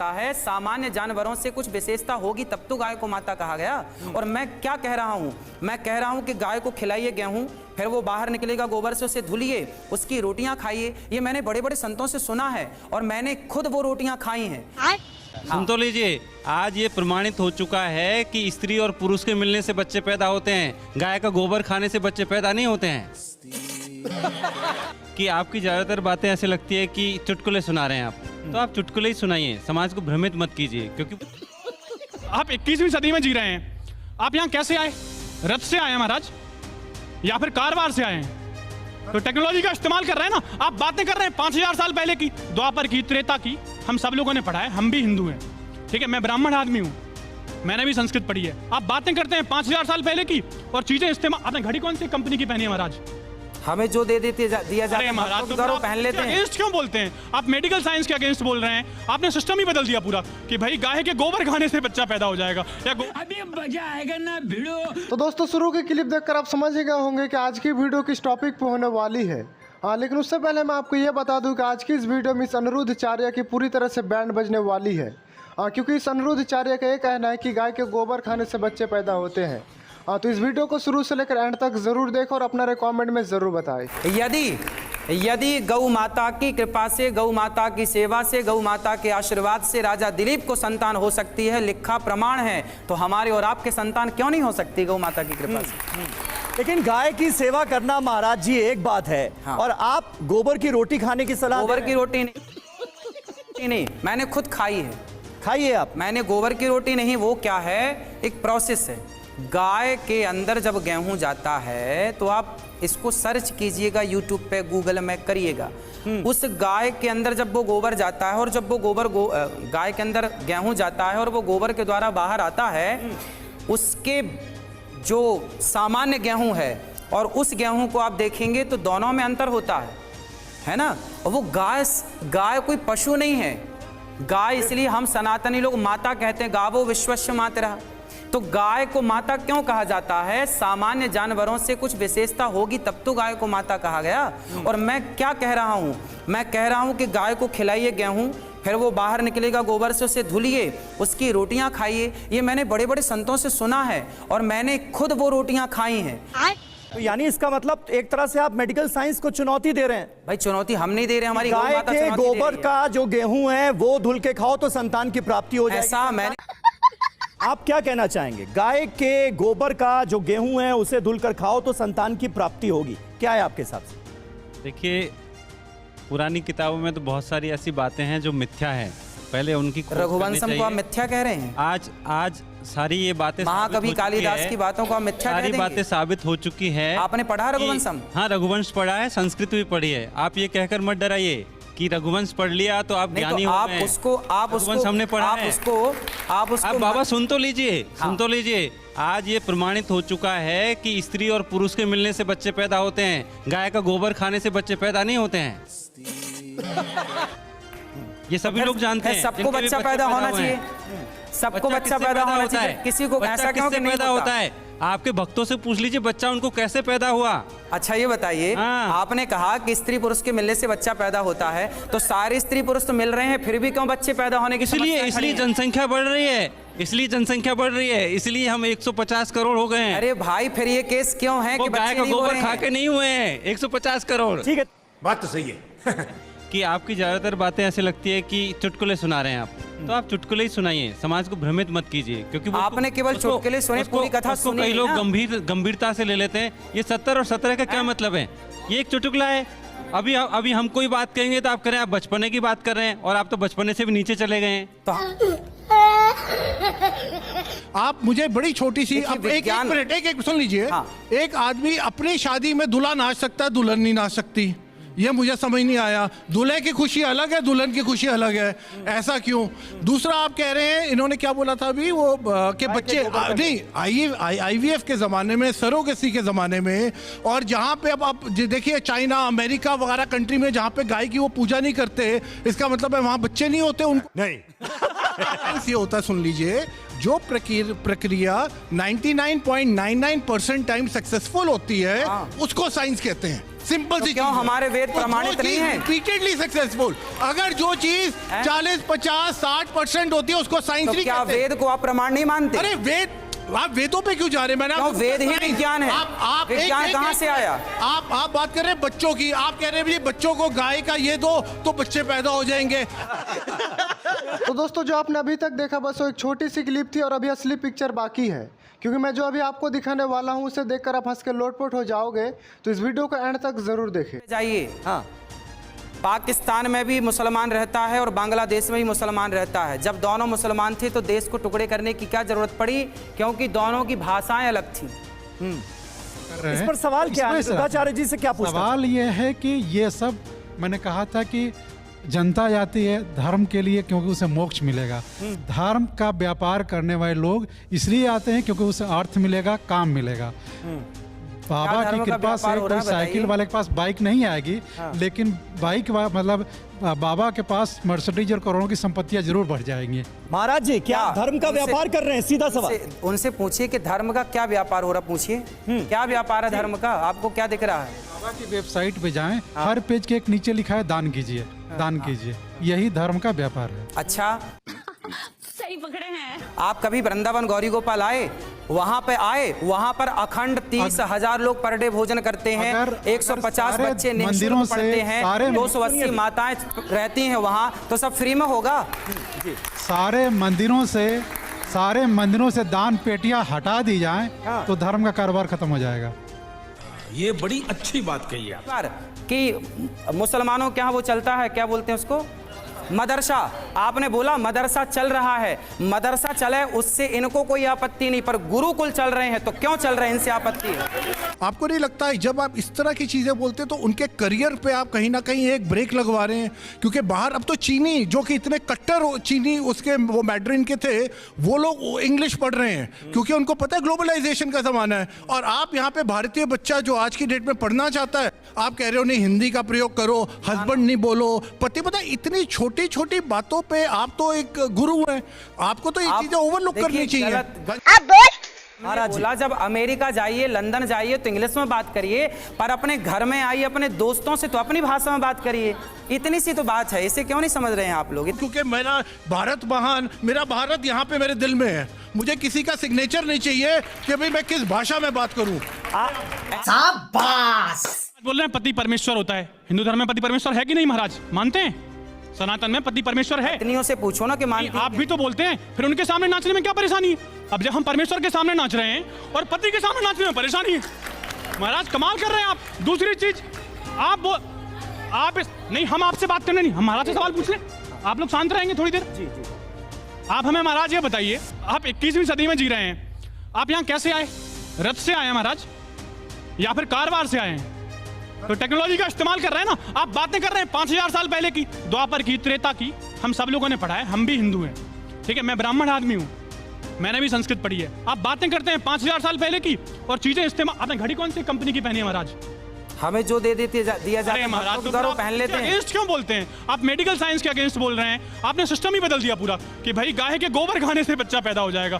है सामान्य जानवरों से कुछ विशेषता होगी तब तो गाय को माता कहा गया। और मैं क्या कह रहा हूँ, मैं कह रहा हूँ कि गाय को खिलाइए गेहूं, फिर वो बाहर निकलेगा, गोबर से उसे धुलिए, उसकी रोटियां खाइए। ये मैंने बड़े बड़े संतों से सुना है और मैंने खुद वो रोटियां खाई हैं। सुन तो लीजिए, आज ये प्रमाणित हो चुका है कि स्त्री और पुरुष के मिलने से बच्चे पैदा होते हैं, गाय का गोबर खाने से बच्चे पैदा नहीं होते हैं। कि आपकी ज्यादातर बातें ऐसे लगती है कि चुटकुले सुना रहे हैं आप, तो आप चुटकुले ही सुनाइए, समाज को भ्रमित मत कीजिए। क्योंकि आप 21वीं सदी में जी रहे हैं। आप यहाँ कैसे आए? रथ से आए महाराज, या फिर कारवार से आए हैं? तो टेक्नोलॉजी का इस्तेमाल कर रहे हैं ना। आप बातें कर रहे हैं 5000 साल पहले की, द्वापर की, त्रेता की। हम सब लोगों ने पढ़ा है, हम भी हिंदू हैं, ठीक है। मैं ब्राह्मण आदमी हूँ, मैंने भी संस्कृत पढ़ी है। आप बातें करते हैं 5000 साल पहले की और चीजें इस्तेमाल। आपने घड़ी कौन सी कंपनी की पहनी है महाराज? हमें जो दे देते दिया जाता है महाराज, तो पहन लेते हैं। अगेंस्ट क्यों बोलते हैं आप? मेडिकल साइंस के अगेंस्ट बोल रहे हैं। आपने सिस्टम ही बदल दिया पूरा कि भाई गाय के गोबर खाने से बच्चा पैदा हो जाएगा या अभी मजा आएगा ना भिड़ो। तो दोस्तों, शुरू की क्लिप देखकर आप समझ गए होंगे कि आज की वीडियो किस टॉपिक पे होने वाली है। लेकिन उससे पहले मैं आपको ये बता दूं कि आज की इस वीडियो में इस अनिरुद्धाचार्य की पूरी तरह से बैंड बजने वाली है। क्योंकि इस अनिरुद्धाचार्य का ये कहना है कि गाय के गोबर खाने से बच्चे पैदा होते हैं। तो इस वीडियो को शुरू से लेकर एंड तक जरूर देखो और अपना कमेंट में जरूर बताएं। यदि गौ माता की कृपा से, गौ माता की सेवा से, गौ माता के आशीर्वाद से राजा दिलीप को संतान हो सकती है, लिखा प्रमाण है, तो हमारे और आपके संतान क्यों नहीं हो सकती गौ माता की कृपा से? लेकिन गाय की सेवा करना महाराज जी एक बात है। हाँ। और आप गोबर की रोटी खाने की सलाह? गोबर की रोटी नहीं, मैंने खुद खाई है। खाइए आप। मैंने गोबर की रोटी नहीं, वो क्या है, एक प्रोसेस है। गाय के अंदर जब गेहूं जाता है तो आप इसको सर्च कीजिएगा, यूट्यूब पे, गूगल में करिएगा। उस गाय के अंदर जब वो गोबर जाता है और जब वो गोबर गाय के अंदर गेहूं जाता है और वो गोबर के द्वारा बाहर आता है, उसके जो सामान्य गेहूं है और उस गेहूं को आप देखेंगे तो दोनों में अंतर होता है ना। और वो गाय कोई पशु नहीं है। गाय इसलिए हम सनातनी लोग माता कहते हैं, गावो विश्वस्य मातरः। तो गाय को माता क्यों कहा जाता है? सामान्य जानवरों से कुछ विशेषता होगी तब तो गाय को माता कहा गया। और मैं क्या कह रहा हूं, मैं कह रहा हूं कि गाय को खिलाइए गेहूं, फिर वो बाहर निकलेगा, गोबर से उसे धुलिए, उसकी रोटियां खाइए। ये मैंने बड़े बड़े संतों से सुना है और मैंने खुद वो रोटियां खाई हैं। तो यानी इसका मतलब एक तरह से आप मेडिकल साइंस को चुनौती दे रहे हैं? भाई चुनौती हम नहीं दे रहे, हमारी गौ गाय माता के चुनौती गोबर दे रही का जो गेहूं है वो धुल के खाओ तो संतान की प्राप्ति हो जाएगी। ऐसा मैंने आप क्या कहना चाहेंगे? गाय के गोबर का जो गेहूं है उसे धुलकर खाओ तो संतान की प्राप्ति होगी, क्या है आपके हिसाब से? देखिए, पुरानी किताबों में तो बहुत सारी ऐसी बातें हैं जो मिथ्या है, पहले उनकी खोज करनी रघुवंशम को आप चाहिए। मिथ्या कह रहे हैं? आज सारी ये बातें महाकवि कालिदास की बातों को आप मिथ्या कह सारी देंगे? बातें साबित हो चुकी है। आपने पढ़ा रघुवंशम? हाँ, रघुवंश पढ़ा है, संस्कृत भी पढ़ी है। आप ये कहकर मत डराइए कि रघुवंश पढ़ लिया तो आप ज्ञानी हो गए। रघुवंश हमने पढ़ा है। आप बाबा सुन तो लीजिए, सुन तो लीजिए। आज ये प्रमाणित हो चुका है कि स्त्री और पुरुष के मिलने से बच्चे पैदा होते हैं, गाय का गोबर खाने से बच्चे पैदा नहीं होते हैं। ये सभी लोग जानते हैं। सबको बच्चा पैदा होना चाहिए, सबको बच्चा पैदा होना चाहिए। किसी को ऐसा क्यों नहीं पैदा होता है? आपके भक्तों से पूछ लीजिए बच्चा उनको कैसे पैदा हुआ। अच्छा ये बताइए, आपने कहा कि स्त्री पुरुष के मिलने से बच्चा पैदा होता है, तो सारे स्त्री पुरुष तो मिल रहे हैं, फिर भी क्यों बच्चे पैदा होने की? इसलिए जनसंख्या बढ़ रही है, इसलिए जनसंख्या बढ़ रही है, इसलिए हम 150 करोड़ हो गए हैं। अरे भाई, फिर ये केस क्यों है कि गाय का गोबर खा के नहीं हुए हैं 150 करोड़? ठीक है, बात तो सही है। कि आपकी ज्यादातर बातें ऐसे लगती है कि चुटकुले सुना रहे हैं आप, तो आप चुटकुले ही सुनाइए, समाज को भ्रमित मत कीजिए। क्योंकि आपने केवल चुटकुले सुने, पूरी कथा सुनी कई लोग गंभीरता से ले लेते हैं। ये 70 और 17 का क्या मतलब है? ये एक चुटकुला है। अभी हम कोई बात कहेंगे तो आप करें आप बचपने की बात कर रहे हैं, और आप तो बचपने से भी नीचे चले गए हैं। तो आप मुझे बड़ी छोटी सी अब एक मिनट एक सुन लीजिए। हाँ। एक आदमी अपनी शादी में दूल्हा नाच सकता है, दुल्हन नहीं नाच सकती, ये मुझे समझ नहीं आया। दूल्हे की खुशी अलग है, दुल्हन की खुशी अलग है, ऐसा क्यों? दूसरा आप कह रहे हैं, इन्होंने क्या बोला था अभी, वो के बच्चे नहीं, IVF के ज़माने में, सरोगेसी के ज़माने में, और जहाँ पे अब आप देखिए चाइना, अमेरिका वगैरह कंट्री में जहाँ पे गाय की वो पूजा नहीं करते, इसका मतलब है वहाँ बच्चे नहीं होते उनको नहीं। ये होता है, सुन लीजिए, जो प्रक्रिया 99.99% टाइम सक्सेसफुल होती है उसको साइंस कहते हैं। सिंपल सी क्यों चीज़ है। हमारे वेद और प्रमाणित जो नहीं चीज़ है? रिपीटेडली सक्सेसफुल, अगर जो चीज 40, 50, 60% होती है उसको साइंस तो नहीं क्या कहते। वेद को आप प्रमाण नहीं मानते? अरे वेद, आप वेदों पे क्यों जा रहे हैं? मैंने क्यों? आपको वेद ही बताया। विज्ञान है। आप विज्ञान कहाँ से आया? आप बात कर रहे हैं बच्चों की, आप कह रहे हैं जी बच्चों को गाय का ये दो तो बच्चे पैदा हो जाएंगे। तो दोस्तों जो आपने अभी तक देखा बस वो एक छोटी सी क्लिप थी और अभी असली पिक्चर बाकी है, क्योंकि मैं जो अभी आपको दिखाने वाला हूँ उसे देखकर आप हंस के लोटपोट हो जाओगे। तो इस वीडियो को एंड तक जरूर देखें। जाइए, हाँ, पाकिस्तान में भी मुसलमान रहता है और बांग्लादेश में भी मुसलमान रहता है। जब दोनों मुसलमान थे तो देश को टुकड़े करने की क्या जरूरत पड़ी? क्योंकि दोनों की भाषाएं अलग थी। इस पर सवाल क्या है? दुर्गाचार्य जी से क्या पूछना? सवाल ये है कि ये सब मैंने कहा था कि जनता जाती है धर्म के लिए क्योंकि उसे मोक्ष मिलेगा। धर्म का व्यापार करने वाले लोग इसलिए आते हैं क्योंकि उसे अर्थ मिलेगा, काम मिलेगा। बाबा धर्म की का कृपा व्यापार से हो रहा कोई है, साइकिल बताइए? वाले के पास बाइक नहीं आएगी, लेकिन बाइक मतलब बाबा के पास मर्सिडीज और करोड़ों की संपत्तियां जरूर बढ़ जाएंगी। महाराज जी, क्या आप क्या? धर्म का उनसे- व्यापार कर रहे हैं? सीधा सवाल। उनसे पूछिए कि धर्म का क्या व्यापार हो रहा, पूछिए क्या व्यापार है धर्म का? आपको क्या दिख रहा है? बाबा की वेबसाइट पे जाएं, हर पेज के एक नीचे लिखा है दान कीजिए, दान कीजिए। यही धर्म का व्यापार है। अच्छा, सही पकड़े हैं। आप कभी वृंदावन गौरी गोपाल आए? वहां पे आए, वहां पर अखंड 30,000 लोग पर डे भोजन करते हैं। अगर 150 सारे बच्चे मंदिरों निःशुल्क से पढ़ते हैं, सारे 280 माताएं रहती हैं वहां, तो सब फ्री में होगा? सारे मंदिरों से दान पेटियां हटा दी जाएं तो धर्म का कारोबार खत्म हो जाएगा। ये बड़ी अच्छी बात कही है। पर कि मुसलमानों के यहाँ वो चलता है, क्या बोलते हैं उसको, मदरसा। आपने बोला मदरसा चल रहा है, मदरसा चले उससे इनको कोई आपत्ति नहीं, पर गुरुकुल चल रहे हैं तो क्यों चल रहे हैं, इनसे आपत्ति है। आपको नहीं लगता है जब आप इस तरह की चीजें बोलते हैं तो उनके करियर पे आप कहीं ना कहीं एक ब्रेक लगवा रहे हैं? क्योंकि बाहर अब तो चीनी जो कि इतने कट्टर चीनी उसके वो मैड्रिन के थे, वो लोग इंग्लिश पढ़ रहे हैं क्योंकि उनको पता है ग्लोबलाइजेशन का जमाना है। और आप यहाँ पे भारतीय बच्चा जो आज की डेट में पढ़ना चाहता है, आप कह रहे हो नहीं हिंदी का प्रयोग करो, हस्बैंड नहीं बोलो, पति। पता इतनी छोटी छोटी बातों पे आप तो एक गुरु हैं, आपको तो ये चीजें ओवरलुक करनी चाहिए। महाराज बोला जब अमेरिका जाइए, लंदन जाइए तो इंग्लिश में बात करिए, पर अपने घर में आइए अपने दोस्तों से तो अपनी भाषा में बात करिए। इतनी सी तो बात है, इसे क्यों नहीं समझ रहे हैं आप लोग? क्योंकि मेरा भारत महान, मेरा भारत यहाँ पे मेरे दिल में है। मुझे किसी का सिग्नेचर नहीं चाहिए कि भाई मैं किस भाषा में बात करूं। बोल रहे हैं पति परमेश्वर होता है। हिंदू धर्म में पति परमेश्वर है कि नहीं महाराज? मानते हैं सनातन में पति परमेश्वर है? इतनियों से पूछो ना कि मानती आप भी तो बोलते हैं, फिर उनके सामने नाचने में क्या परेशानी है? अब जब हम परमेश्वर के सामने नाच रहे हैं और पति के सामने नाचने में परेशानी है, महाराज कमाल कर रहे हैं आप। दूसरी चीज नहीं, हम आपसे बात करने नहीं, हम महाराज से सवाल पूछ लें। आप लोग शांत रहेंगे थोड़ी देर? जी। आप हमें महाराज ये बताइए, आप 21वीं सदी में जी रहे हैं, आप यहाँ कैसे आए? रथ से आए हैं महाराज या फिर कारवार से आए हैं? तो टेक्नोलॉजी का इस्तेमाल कर रहे हैं ना। आप बातें कर रहे हैं 5000 साल पहले की, द्वापर की, त्रेता की। हम सब लोगों ने पढ़ा है, हम भी हिंदू हैं, ठीक है? मैं ब्राह्मण आदमी हूँ, मैंने भी संस्कृत पढ़ी है। आप बातें करते हैं 5000 साल पहले की और चीजें इस्तेमाल। आपने घड़ी कौन सी कंपनी की पहनी है महाराज? हमें जो दिया जाता है महाराज हम तो पहन लेते हैं। अगेंस्ट क्यों बोलते हैं आप? मेडिकल साइंस के अगेंस्ट बोल रहे हैं। आपने सिस्टम ही बदल दिया पूरा कि भाई गाय के गोबर खाने से बच्चा पैदा हो जाएगा।